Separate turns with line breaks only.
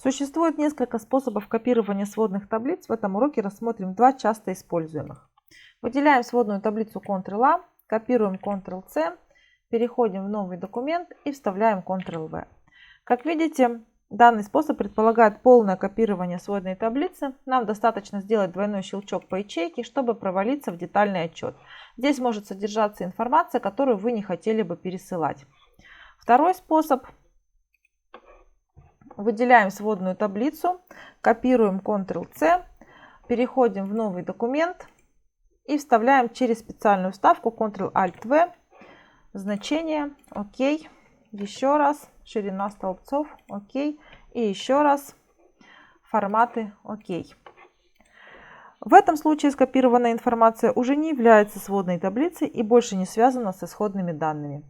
Существует несколько способов копирования сводных таблиц. В этом уроке рассмотрим два часто используемых. Выделяем сводную таблицу Ctrl-A, копируем Ctrl-C, переходим в новый документ и вставляем Ctrl-V. Как видите, данный способ предполагает полное копирование сводной таблицы. Нам достаточно сделать двойной щелчок по ячейке, чтобы провалиться в детальный отчет. Здесь может содержаться информация, которую вы не хотели бы пересылать. Второй способ. Выделяем сводную таблицу, копируем Ctrl-C, переходим в новый документ и вставляем через специальную вставку Ctrl-Alt-V значение ОК, еще раз ширина столбцов ОК и еще раз форматы ОК. В этом случае скопированная информация уже не является сводной таблицей и больше не связана с исходными данными.